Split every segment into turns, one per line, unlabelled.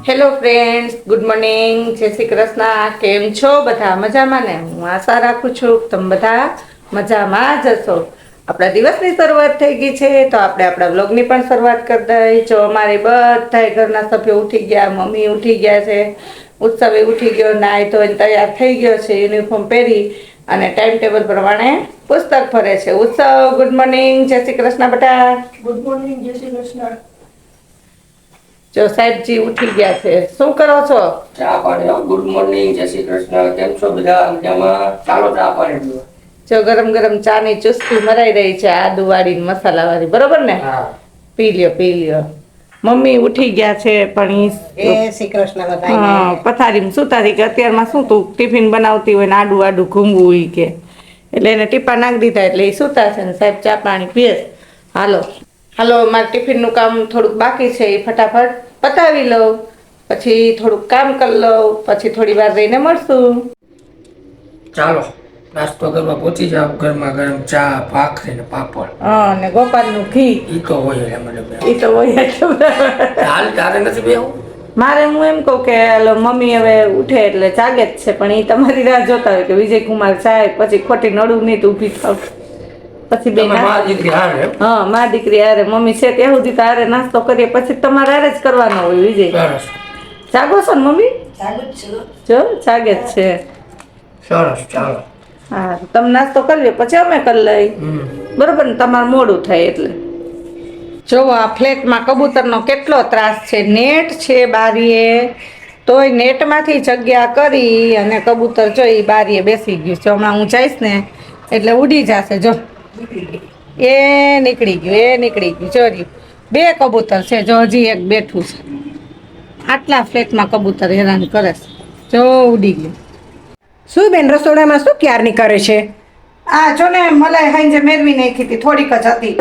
Hello friends, good morning, જય શ્રી કૃષ્ણ. કેમ છો બધા? મજામાં ને? હું આશા રાખું છું કે તમે બધા મજામાં જ હશો. આપણા દિવસની શરૂઆત થઈ ગઈ છે તો આપણે આપણા વ્લોગની પણ શરૂઆત કરી દઈએ. જો અમારે બધા ઘરના સભ્યો ઉઠી ગયા, મમ્મી ઉઠી ગયા છે, ઉત્સવે ઉઠી ગયો, નાહી ધોઈને તૈયાર થઈ ગયો છે, યુનિફોર્મ પહેરી અને ટાઈમ ટેબલ પ્રમાણે પુસ્તક ભરે છે. ઉત્સવ, ગુડ મોર્નિંગ, જય શ્રી કૃષ્ણ બેટા.
ગુડ મોર્નિંગ, જય શ્રી કૃષ્ણ.
જો સાહેબજી ઉઠી ગયા છે. શું કરો છો?
ચા પાણી. ગુડ મોર્નિંગ, જય શ્રી કૃષ્ણ. કેમ છો બધા? મજામાં? ચાલો ચા પાણી પીવા.
જો ગરમ ગરમ ચા ની ચુસ્કી મરાઈ રહી છે, આદુ વાળી મસાલા વાળી, બરોબર ને?
હા.
પી લ્યો પી લ્યો. મમ્મી ઉઠી ગયા છે પણ
શ્રી કૃષ્ણ બધાને.
પથારીમાં સુતા હતી કે અત્યારમાં શું તું ટિફિન બનાવતી હોય ને આડું આડું ઘૂમવું ઈ કે એટલે એને ટીપા નાખી દીધા એટલે એ સુતા છે ને સાહેબ ચા પાણી પીએ. હાલો હાલો, મારે ટિફિનનું કામ થોડુંક બાકી છે, એ ફટાફટ પતાવી લઉં, પછી થોડુંક કામ કરી લઉં, પછી થોડી વાર રહીને મળશું.
ચાલો નાસ્તો કરવા પહોંચી જાવ. ગરમા ગરમ ચા, ભાખરી ને પાપડ.
હા, ને ગોપાલનું ઘી
ઈ તો હોય એટલે મને
એ તો હોય જ.
હાલ તારે નથી બેહવું?
મારે હું એમ કહું કે હાલો મમ્મી હવે ઉઠે એટલે જાગે જ છે, પણ એ તમારી રાહ જોતા હોય કે વિજય કુમાર જાય પછી ખોટી નડું નહીં તો ઊભી થાવ. પછી બે
તમે મારી દીકરી હારે?
હા, મારી દીકરી હારે મમ્મી છે ત્યાં સુધી તો હારે નાસ્તો કરીએ, પછી તમારે હારે જ કરવાનો હોય. વિજય
સરસ
જાગો છો ને મમ્મી? જો જાગે જ છે.
સરસ. ચાલો.
હા, તમે નાસ્તો કરી લો પછી અમે કરી લઈ, બરોબર ને? તમારે મોડું થાય એટલે. જો આ ફ્લેટમાં કબૂતરનો કેટલો ત્રાસ છે. નેટ છે બારીએ, તોય નેટમાંથી જગ્યા કરી અને કબૂતર જોઈ બારીએ બેસી ગયું છે. હમણાં હું જઈશ ને એટલે ઉડી જશે. જો એ નીકળી ગયું. ચોર્યું. બે કબૂતર છે, જો હજી એક બેઠું છે. આટલા ફ્લેટમાં કબૂતર હેરાન કરે છે. જો ઉડી ગયું.
શું બેન રસોડામાં શું ક્યારની કરે છે?
આ જો ને મલાઈ હાંજે મેળવી નાખી હતી, થોડીક જ હતી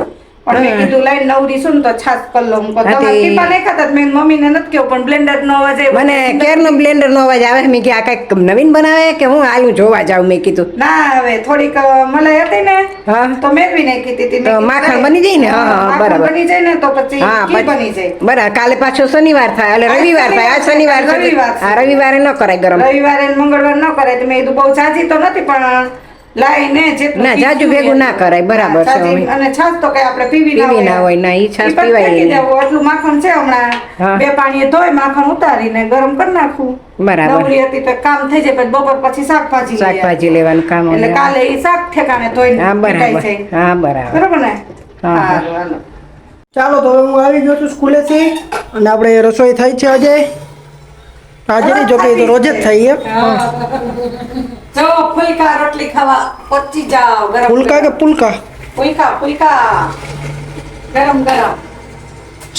પણ મેં કીધું લાઈન નવરી છું ને તો છાસ કરી લઉં. તમારે ટીપા નહીં ખાતા? મેં મમ્મીને નથી કહ્યું પણ બ્લેન્ડર નો અવાજ આવ્યો.
મને ક્યારનો બ્લેન્ડર નો અવાજ આવે. મેં કીધું આ કઈક નવીન બનાવે કે હું આલું જોવા જાઉં. મેં કીધું
ના, હવે થોડીક મલાઈ હતી ને
હા
તો મેળવી નાખી હતી.
તો માખણ બની જાય ને? હા હા, બરાબર
બની જાય ને તો પછી
હા
ઘી બની જાય.
બરાબર. કાલે પાછો શનિવાર થાય એટલે રવિવાર થાય. આ શનિવાર છે.
રવિવાર છે.
હા, રવિવારે ન કરાય ગરમ.
રવિવારે ને મંગળવાર ન કરાય. તો મેં કીધું બહુ જાજી તો નથી પણ લાઈને જેટલું
ના, જાજુ ભેગું ના કરાય. બરાબર છે.
જાજી અને છાસ તો કઈ આપણે પીવી
ના હોય. ના, ઈ છાશ પીવાય નહીં.
એટલું માખણ છે
હા.
હમણાં બે પાણીએ ધોઈ માખણ ઉતારીને ગરમ કરી નાખું.
બરાબર.
નવરી હતી તો કામ થઈ જાય, પછી બપોર પછી
શાકભાજી લેવાનું કામ
એટલે કાલે એ શાક ઠેકાણે ધોઈને
હા,
પીટાઈ
બરાબર.
જાય.
હા, બરાબર.
બરોબર ને?
હા, હા.
સારું, હાલો.
ચાલો તો હવે હું આવી ગયો છું સ્કૂલેથી અને આપણે રસોઈ થઈ છે આજે. આજે નહીં, જો કે એ તો રોજ જ થઈ એમ.
જો ફુલકા રોટલી ખાવા પચી જાવ. ગરમ
ફુલકા કે પુલકા?
ફુલકા ગરમ ગરમ.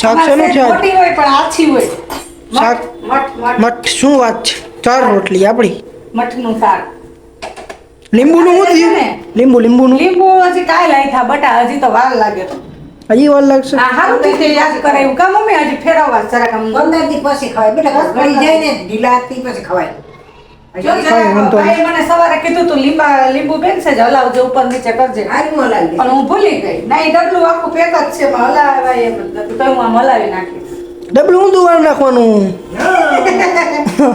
શાક શેનું છે આજ?
મોટી હોય પણ આછી હોય.
શાક? મઠ. શું વાત છે? 4 રોટલી આપણી.
મઠનું શાક.
લીંબુનું શું
છે
થયું?
ને?
લીંબુનું
લીંબુ હજી કાંઈ લાઈ થા બટા, હજી તો વાર લાગે.
હજી વાર લાગશે.
આ હારું થઈ જાય યાદ કરે એવું કા મમ્મી? હજી ફેરવવા જરાક આમ
15 દી પછી ખવાય બેટા. ગળી જાય ને ઢીલાથી પછી ખવાય.
જો જરાક ભાઈએ મને સવારે કીધું તું લીંબુ બેન છે જ હલાવજો, ઉપર નીચે કરજે.
આનું હલાવી દે.
પણ હું ભૂલી ગઈ. ના, એ ડબલું આખું પેક જ છે પણ હલાવાય એમ જ નથી. તો હું આમ હલાવી નાખીશ.
ડબલું ઊંધું વાર નાખવાનું.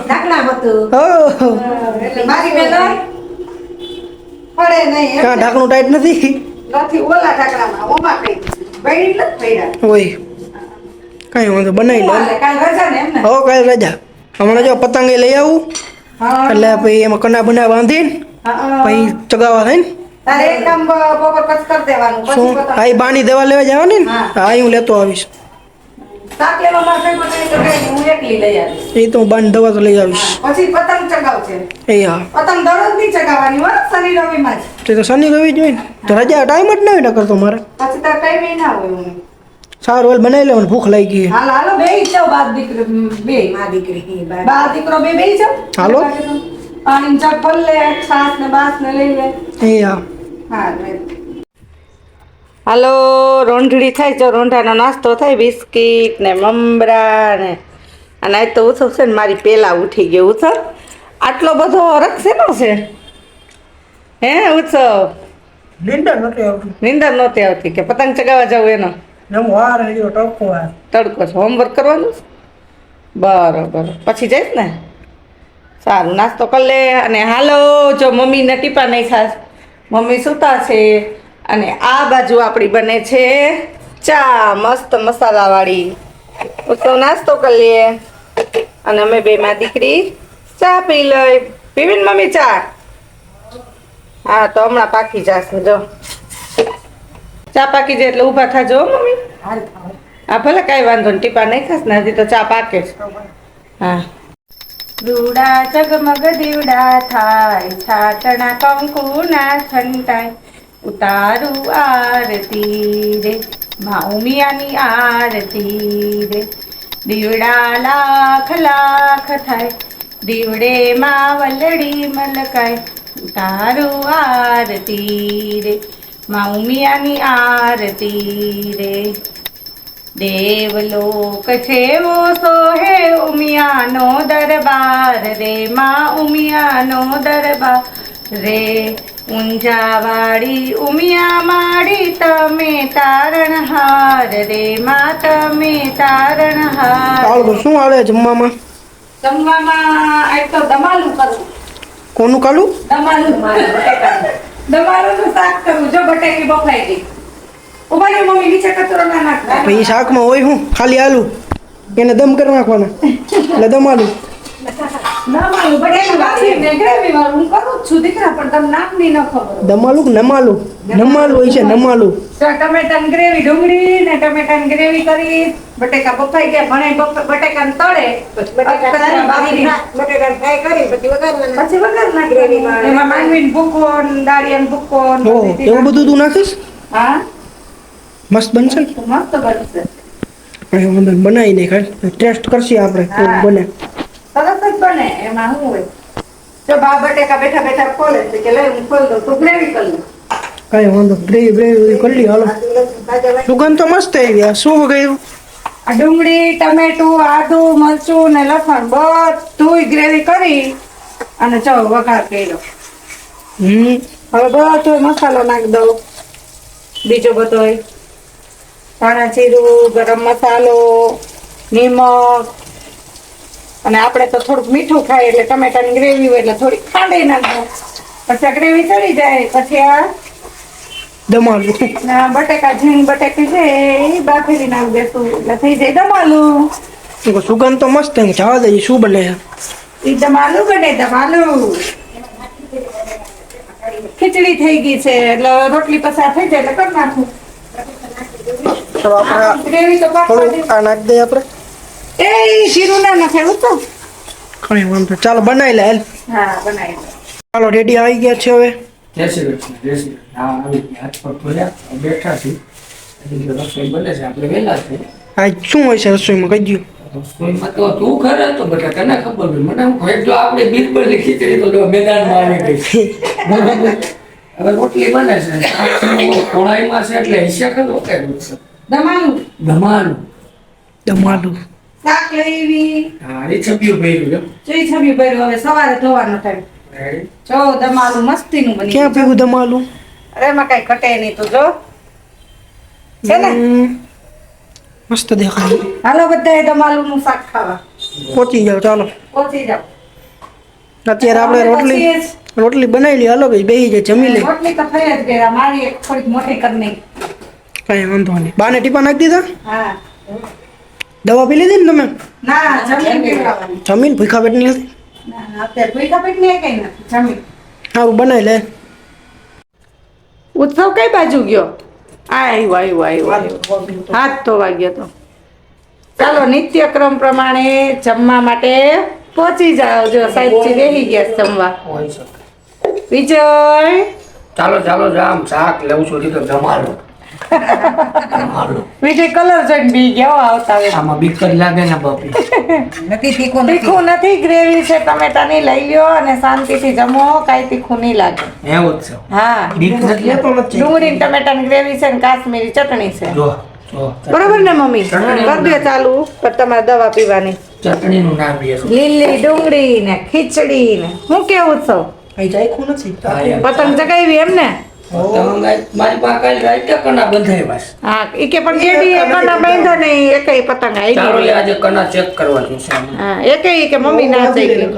ઢાંકણા હતું.
ઓહ,
એટલે મારી બેન પડે નહીં
કાં ઢાંકણું ટાઈટ નથી?
નથી ઓલા ઢાકણામાં ઓમાં કઈ બૈરી નથી પડ્યા.
હોય કાંઈ વાંધો, બનાવી લો.
કાલ રજા ને એમ ને?
હો, કાલે રજા. હમણાં જો પતંગે લઈ આવું
હા.
એટલે પછી એમાં કના બના બાંધીને
હા.
પછી ચગાવવા થાય ને.
તારે એક કામ બપોર પછી કરી દેવાનું. પછી
શું?
પતંગ.
હા, એ બાણી દેવા લેવા જવાની ને?
હા.
હા, હું લેતો આવીશ.
શાક લેવા માટે બનાવી તો કઈ નહીં, હું એકલી લઈ આવીશ.
એ તો હું બાણી દવા તો લઈ આવીશ.
હા, પછી પતંગ ચગાવશે.
એ હા,
પતંગ દરરોજ નહીં ચગાવવાની હો, શનિ રવિમાં જ.
તે તો શનિ રવિ જોઈ ને તો રજા ટાઈમ જ ના હોય નકર તો મારે.
પછી તાર ટાઈમ ના હોય. હું
સારું હાલ બનાવી લેવાનું, ભૂખ લાગી ગઈ.
હાલો હાલો બે જાવ. બાપ દીકરી બે.
માં દીકરી
બા દીકરો બે જાવ.
હાલો.
પાણી ચક ભર લે, છાસ ને બાસ ને લઈ લે.
એ હા.
હા. હાલો, રોંઢડી થાય. જો રોંઢાનો નાસ્તો થાય, બિસ્કીટ ને મમરા ને. અને આજ તો ઉત્સવ છે ને મારી પેલા ઉઠી ગયો. ઉત્સવ આટલો બધો રખ શેનો છે હે ઉત્સવ?
નીંદર નથી આવતી.
નીંદર નહોતી આવતી કે પતંગ ચગાવવા જવું એનો
એમ વાર રહ્યો ટકો વાર.
તડકો છે. હોમવર્ક કરવાનું છે? બરોબર પછી જઈશ ને સારું નાસ્તો કરી લે અને હાલો જો મમ્મીને ટીપા નહીં ખાસ મમ્મી સૂતા છે અને આ બાજુ આપણી બને છે ચા મસ્ત મસાલાવાળી તો નાસ્તો કરી લઈએ અને અમે બે માં દીકરી ચા પી લઈ પીવી ને મમ્મી ચા હા તો હમણાં પાકી જશે જો ચા પાકી જાય એટલે ઊભા થાજો હો મમ્મી હા ભલે કાંઈ વાંધો નહીં ટીપા નહીં ખાસ ને હજી તો ચા પાકે છે હા રૂડા જગમગ દીવડા થાય છાટણા કંકુના છંટાય ઉતારું આરતી રે ભાઉમિયાની આરતી રે દીવડા લાખ લાખ થાય દીવડે માં વલડી મલકાય ઉતારું આરતી રે માઉમિયાની આરતી રે દેવલોક છે વો સોહે ઉમિયાનો દરબાર રે માં ઉમિયાનો દરબાર રે ઊંઝાવાળી ઉમિયા માડી તમે તારણહાર રે માં તમે તારણહાર
કાળું શું આવે જમવામાં
જમવામાં એક તો દમાલું કરું
કોનું કાલું
દમાલું દમાલુંનું શાક કરું જો બટેકી બફાઈ ગઈ ઉભારી મમ્મી નીચે કચરો ના નાખતા
પછી શાકમાં હોય શું ખાલી આલુ એને દમ કરી નાખવાના એટલે દમ આલુ
દમાલું બટેકી બાફી ને ગ્રેવી વાળું હું કરું જ છું દીકરા પણ તમને નામની ન ખબર
દમાલુ કે નમાલુ નમાલુ હોય છે નમાલુ
તો ટમેટાની ગ્રેવી ડુંગળી ને ટમેટાની ગ્રેવી કરી બટેકા બફાઈ ગયા ભણે બટેકાને તળે પછી બાફી પછી વઘાર નાખી એમાં માંડવીને ભૂકો દાળિયાને ભૂકો
ઓહ એવું બધું તું નાખીશ
હા
મસ્ત બનશે ને
મસ્ત બનશે
અહીં વાંધો નહીં, બનાવી દે ખાલી ટેસ્ટ કરશી આપણે કેવું બને
સરસ જ બને એમાં શું હોય જો બા બટેકા બેઠા બેઠા ખોલે છે કે લઈ હું ખોલ દઉં તું ગ્રેવી કરી લે
કઈ વાંધો ગ્રેવી બ્રેવી કરી લી હાલો સુગંધ તો મસ્ત આવી આ શું વગાડ્યું
આ ડુંગળી ટમેટું આદુ મરચું ને લસણ બધું ગ્રેવી કરી અને ચો વઘાર કર્યો હવે બધો મસાલો નાખી દઉં બીજો બધો ધાણા જીરું ગરમ મસાલો નિમક અને આપણે તો થોડુંક મીઠું ખાય એટલે ટમેટાની ગ્રેવી હોય એટલે થોડીક ખાંડી નાખો પછી આ ગ્રેવી ચડી જાય પછી આ
દમાલુ
બટેકા ઝીણ બટેકી છે એ બાફેલી નાખી દેશું એટલે થઈ જાય દમાલું
સુગંધ તો મસ્ત છે જવા દે શું બને
એ દમાલું બને દમાલું ખીચડી થઈ ગઈ છે એટલે રોટલી પસાર થઈ જાય એટલે કરી નાખું
તો આપણે
ગ્રેવી તો
થોડું આ નાખી દઈએ આપણે
એ શીરું ના નાખે તો
કઈ વાંધો ચાલો બનાવી લે હાલ
હા બનાવી દો.
ચાલો રેડી આવી ગયા છે હવે
જય શ્રી કૃષ્ણ જય શ્રી કૃષ્ણ હા આવી ગયા હાથ પગ ધોયા બેઠા છીએ હજી તો રસોઈ બને છે આપણે વહેલા છે
આજ શું હોય છે રસોઈમાં કહી દો
રસોઈમાં તો તું કરે તો બધા તને ખબર હોય મને એમ કહે જો આપણે બીરબલની ખીચડી તો જો મેદાનમાં આવી ગઈ બરાબર. હવે રોટલી બને છે કોણાઈમાં છે એટલે હિસ્સા ખરો કે
દમાલું
ધમાલું
દમાલુ
શાક લેવી
હા એ છપ્યું ભર્યું
જોઈ છબી ભર્યું હવે સવારે ધોવાનો ટાઈમ
છે
જો દમાલું મસ્તીનું બની
ક્યાં પીવું દમાલુ
અરે એમાં કઈ ઘટે નહીં તું જો છે ને
મસ્ત દેખાય
હાલો બધાએ દમાલું નું શાક ખાવા
પહોંચી જાવ ચાલો
પહોંચી જાઓ
અત્યારે આપણે રોટલી બનાવી લઈએ હાલો ભાઈ બેસી જાય જમી લે
રોટલી તો થઈ જ ગયા મારી એક થોડીક મોટી કરી
કઈ વાંધો નહીં બાને ટીપા નાખી દીધા
હા
દવા પી લીધી ને તમે
ના જમીન પીવડાવવાની
જમીન ભૂખા પેટની હતી
ના અત્યારે ભૂખા પેટ ને કઈ નથી જમીન
સારું બનાવી લે
ઉત્સવ કઈ બાજુ ગયો આવ્યો હાથ ધોવા ગયો તો ચાલો નિત્યક્રમ પ્રમાણે જમવા માટે પહોંચી જાઓ જો સાહેબજી બેસી ગયા છે જમવા
હોય શકે
વિજય
ચાલો ચાલો જામ શાક લઉં છું તો ધમાલું ધમાલું
વિજય કલર જોઈને બી ગયો આવતા વેલા.
આમાં બીક જ લાગે ને બાપી
તીખું નથી ગ્રેવી છે ટમેટાની લઈ લ્યો અને શાંતિથી જમો કાંઈ તીખું નહીં લાગે
એવું જ છે
હા
બીક નથી લેતો નથી
ડુંગળી ટમેટાની ગ્રેવી છે ને કાશ્મીરી ચટણી છે
જો જો
બરોબર ને મમ્મી
ચટણી.
કરી દે ચાલુ પણ તમારે દવા પીવાની
ચટણીનું નામ બી છે
લીલી ડુંગળી ને ખીચડી ને હું કેવું છો
અહીં ચાખ્યું નથી
હા, યાર.
પતંગ ચગાવી એમ ને
મારી પાસે કાલે રાતે કના બંધાવ્યા છે.
હા એ કે પણ ડેડી એ કના બાંધ્યા નહીં એકય પતંગ
ચાલો
આવી
લે આજે કના ચેક કરવા જોશે આમાં.
હા એકય કે મમ્મી ના થઈ ગઈ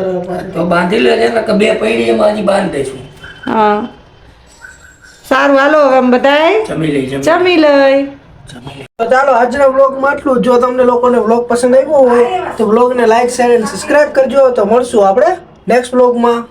તો બાંધી લેજે ને કે બે પૈડી એમાં હજી બાંધી દઈશું.
હા સારું હાલો હવે અમે બધાય
જમી લઈ
જમી લઈ
તો ચાલો આજના વ્લોગમાં આટલું. જો તમને લોકોને વ્લોગ પસંદ આવ્યો હોય તો વ્લોગને લાઈક શેર અને સબસ્ક્રાઇબ કરજો. તો મળશું આપણે નેક્સ્ટ વ્લોગમાં.